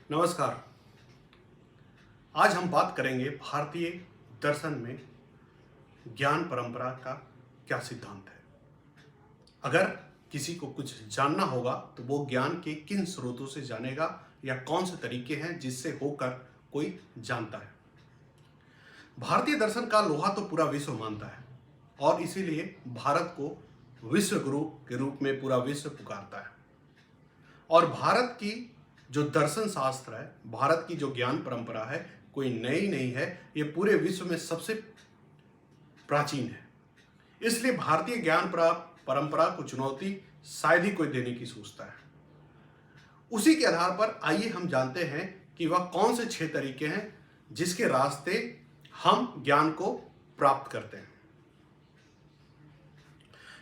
नमस्कार। आज हम बात करेंगे भारतीय दर्शन में ज्ञान परंपरा का क्या सिद्धांत है। अगर किसी को कुछ जानना होगा तो वो ज्ञान के किन स्रोतों से जानेगा या कौन से तरीके हैं जिससे होकर कोई जानता है। भारतीय दर्शन का लोहा तो पूरा विश्व मानता है और इसीलिए भारत को विश्व गुरु के रूप में पूरा विश्व पुकारता है। और भारत की जो दर्शन शास्त्र है, भारत की जो ज्ञान परंपरा है, कोई नई नहीं है, ये पूरे विश्व में सबसे प्राचीन है। इसलिए भारतीय ज्ञान परंपरा को चुनौती शायद ही कोई देने की सोचता है। उसी के आधार पर आइए हम जानते हैं कि वह कौन से 6 तरीके हैं जिसके रास्ते हम ज्ञान को प्राप्त करते हैं।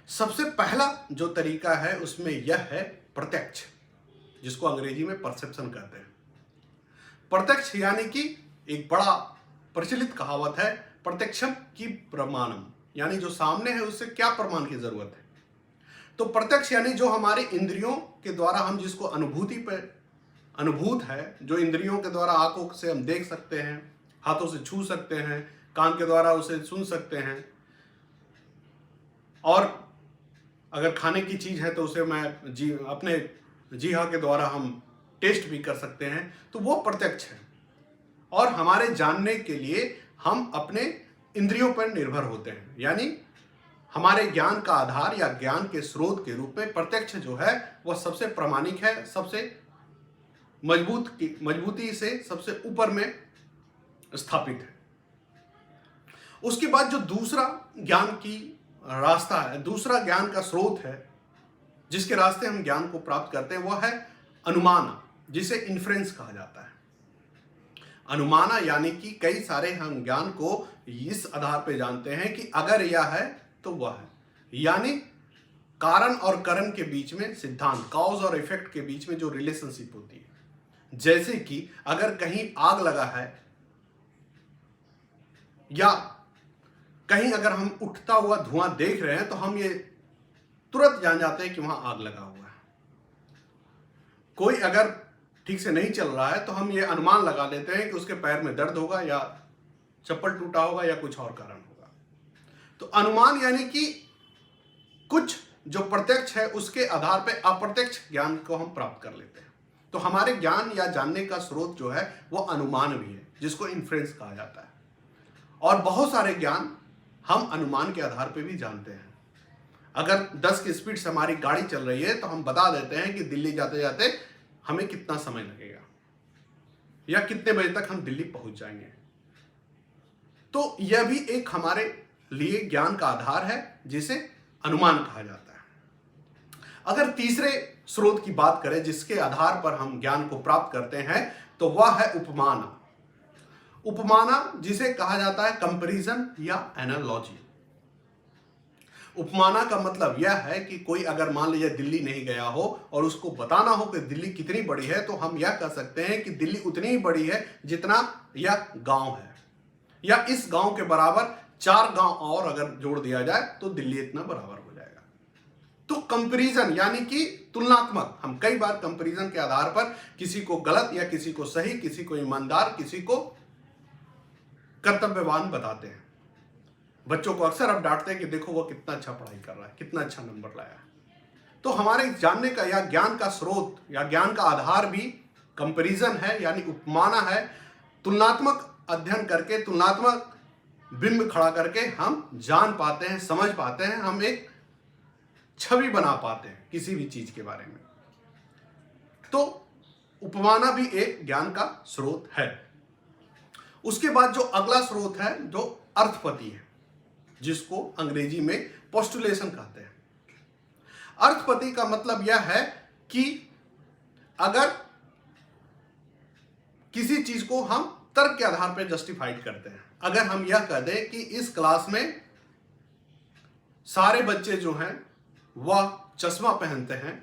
सबसे पहला जो तरीका है उसमें यह है प्रत्यक्ष, जिसको अंग्रेजी में परसेप्शन कहते हैं। प्रत्यक्ष यानी कि एक बड़ा प्रचलित कहावत है, प्रत्यक्षम की प्रमाणम, यानी जो सामने है उससे क्या प्रमाण की जरूरत है। तो प्रत्यक्ष यानी जो हमारे इंद्रियों के द्वारा हम जिसको अनुभूति पर अनुभूत है, जो इंद्रियों के द्वारा आंखों से हम देख सकते हैं, हाथों से छू सकते हैं, कान के द्वारा उसे सुन सकते हैं, और अगर खाने की चीज है तो उसे मैं अपने जीहा के द्वारा हम टेस्ट भी कर सकते हैं, तो वो प्रत्यक्ष है। और हमारे जानने के लिए हम अपने इंद्रियों पर निर्भर होते हैं, यानी हमारे ज्ञान का आधार या ज्ञान के स्रोत के रूप में प्रत्यक्ष जो है वह सबसे प्रामाणिक है, सबसे मजबूती से सबसे ऊपर में स्थापित है। उसके बाद जो दूसरा ज्ञान की रास्ता है, दूसरा ज्ञान का स्रोत है जिसके रास्ते हम ज्ञान को प्राप्त करते हैं, वह है अनुमान, जिसे इन्फ्रेंस कहा जाता है। अनुमाना यानी कि कई सारे हम ज्ञान को इस आधार पर जानते हैं कि अगर यह है तो वह है, यानी कारण और करण के बीच में सिद्धांत, कॉज और इफेक्ट के बीच में जो रिलेशनशिप होती है। जैसे कि अगर कहीं आग लगा है या कहीं अगर हम उठता हुआ धुआं देख रहे हैं तो हम ये तुरंत जान जाते हैं कि वहां आग लगा हुआ है। कोई अगर ठीक से नहीं चल रहा है तो हम ये अनुमान लगा लेते हैं कि उसके पैर में दर्द होगा या चप्पल टूटा होगा या कुछ और कारण होगा। तो अनुमान यानी कि कुछ जो प्रत्यक्ष है उसके आधार पर अप्रत्यक्ष ज्ञान को हम प्राप्त कर लेते हैं। तो हमारे ज्ञान या जानने का स्रोत जो है वो अनुमान भी है, जिसको इन्फ्रेंस कहा जाता है। और बहुत सारे ज्ञान हम अनुमान के आधार पर भी जानते हैं। अगर 10 की स्पीड से हमारी गाड़ी चल रही है तो हम बता देते हैं कि दिल्ली जाते जाते हमें कितना समय लगेगा या कितने बजे तक हम दिल्ली पहुंच जाएंगे। तो यह भी एक हमारे लिए ज्ञान का आधार है जिसे अनुमान कहा जाता है। अगर तीसरे स्रोत की बात करें जिसके आधार पर हम ज्ञान को प्राप्त करते हैं तो वह है उपमान। उपमाना जिसे कहा जाता है कंपैरिजन या एनालॉजी। उपमाना का मतलब यह है कि कोई अगर मान लीजिए दिल्ली नहीं गया हो और उसको बताना हो कि दिल्ली कितनी बड़ी है, तो हम यह कह सकते हैं कि दिल्ली उतनी ही बड़ी है जितना यह गांव है, या इस गांव के बराबर 4 गांव और अगर जोड़ दिया जाए तो दिल्ली इतना बराबर हो जाएगा। तो कंपैरिजन यानी कि तुलनात्मक, हम कई बार कंपैरिजन के आधार पर किसी को गलत या किसी को सही, किसी को ईमानदार, किसी को कर्तव्यवान बताते हैं। बच्चों को अक्सर आप डांटते हैं कि देखो वो कितना अच्छा पढ़ाई कर रहा है, कितना अच्छा नंबर लाया है। तो हमारे जानने का या ज्ञान का स्रोत या ज्ञान का आधार भी कंपैरिजन है, यानी उपमाना है। तुलनात्मक अध्ययन करके, तुलनात्मक बिंब खड़ा करके हम जान पाते हैं, समझ पाते हैं, हम एक छवि बना पाते हैं किसी भी चीज के बारे में। तो उपमाना भी एक ज्ञान का स्रोत है। उसके बाद जो अगला स्रोत है जो अर्थपति है, जिसको अंग्रेजी में पोस्टुलेशन कहते हैं। अर्थपति का मतलब यह है कि अगर किसी चीज को हम तर्क के आधार पर जस्टिफाइड करते हैं, अगर हम यह कह दें कि इस क्लास में सारे बच्चे जो हैं वह चश्मा पहनते हैं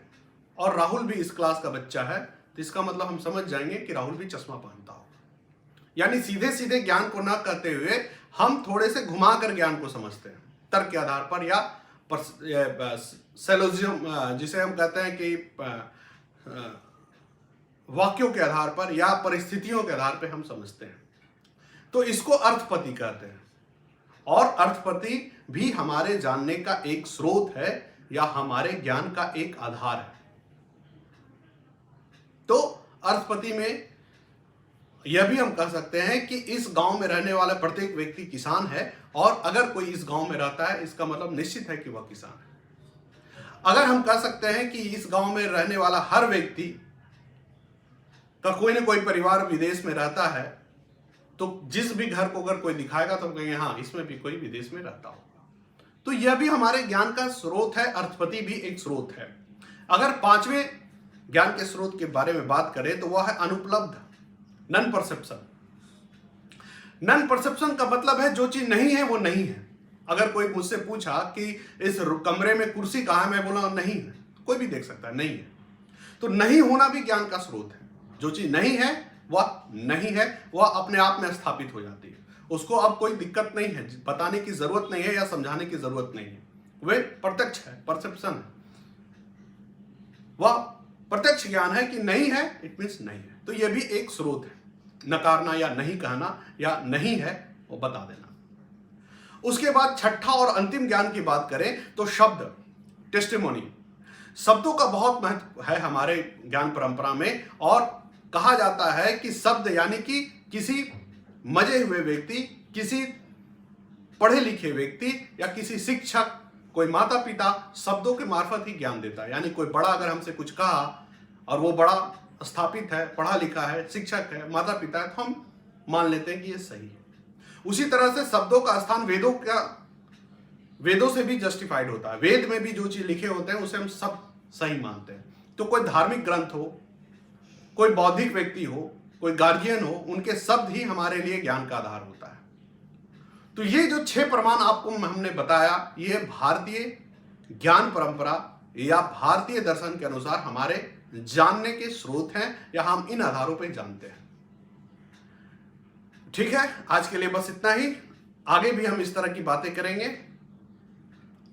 और राहुल भी इस क्लास का बच्चा है, तो इसका मतलब हम समझ जाएंगे कि राहुल भी चश्मा पहनता होगा। यानी सीधे सीधे ज्ञान को न कहते हुए हम थोड़े से घुमाकर ज्ञान को समझते हैं, तर्क के आधार पर, या सेलोजियम जिसे हम कहते हैं कि वाक्यों के आधार पर या परिस्थितियों के आधार पर हम समझते हैं, तो इसको अर्थपति कहते हैं। और अर्थपति भी हमारे जानने का एक स्रोत है या हमारे ज्ञान का एक आधार है। तो अर्थपति में यह भी हम कह सकते हैं कि इस गांव में रहने वाला प्रत्येक व्यक्ति किसान है, और अगर कोई इस गांव में रहता है इसका मतलब निश्चित है कि वह किसान है। अगर हम कह सकते हैं कि इस गांव में रहने वाला हर व्यक्ति का कोई ना कोई परिवार विदेश में रहता है, तो जिस भी घर को अगर कोई दिखाएगा तो हम कहेंगे हाँ, इसमें भी कोई विदेश में रहता होगा। तो यह भी हमारे ज्ञान का स्रोत है, अर्थपति भी एक स्रोत है। अगर पांचवें ज्ञान के स्रोत के बारे में बात करें तो वह है अनुपलब्ध, नॉन परसेप्शन। नॉन परसेप्शन का मतलब है जो चीज नहीं है वो नहीं है। अगर कोई मुझसे पूछा कि इस कमरे में कुर्सी कहाँ है, मैं बोला नहीं है, कोई भी देख सकता है नहीं है। तो नहीं होना भी ज्ञान का स्रोत है। जो चीज नहीं है वह नहीं है, वह अपने आप में स्थापित हो जाती है। उसको अब कोई दिक्कत नहीं है, बताने की जरूरत नहीं है या समझाने की जरूरत नहीं है, वे प्रत्यक्ष है, परसेप्शन है। वह प्रत्यक्ष ज्ञान है कि नहीं है, इट मीन्स नहीं है। तो यह भी एक स्रोत है, नकारना या नहीं कहना या नहीं है वो बता देना। उसके बाद छठा और अंतिम ज्ञान की बात करें तो शब्द, टेस्टिमोनी। शब्दों का बहुत महत्व है हमारे ज्ञान परंपरा में, और कहा जाता है कि शब्द यानी कि किसी मजे हुए व्यक्ति, किसी पढ़े लिखे व्यक्ति या किसी शिक्षक, कोई माता पिता शब्दों के मार्फत ही ज्ञान देता है। यानी कोई बड़ा अगर हमसे कुछ कहा और वो बड़ा स्थापित है, पढ़ा लिखा है, शिक्षक है, माता पिता है, तो हम मान लेते हैं कि ये सही है। उसी तरह से शब्दों का स्थान वेदों से भी जस्टिफाइड होता है। वेद में भी जो चीज लिखे होते हैं उसे हम सब सही मानते हैं। तो कोई धार्मिक ग्रंथ हो, कोई बौद्धिक व्यक्ति हो, कोई गार्जियन हो, उनके शब्द ही हमारे लिए ज्ञान का आधार होता है। तो ये जो 6 प्रमाण आपको हमने बताया, ये भारतीय ज्ञान परंपरा या भारतीय दर्शन के अनुसार हमारे जानने के स्रोत हैं, या हम इन आधारों पर जानते हैं। ठीक है, आज के लिए बस इतना ही। आगे भी हम इस तरह की बातें करेंगे।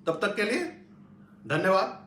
तब तक के लिए धन्यवाद।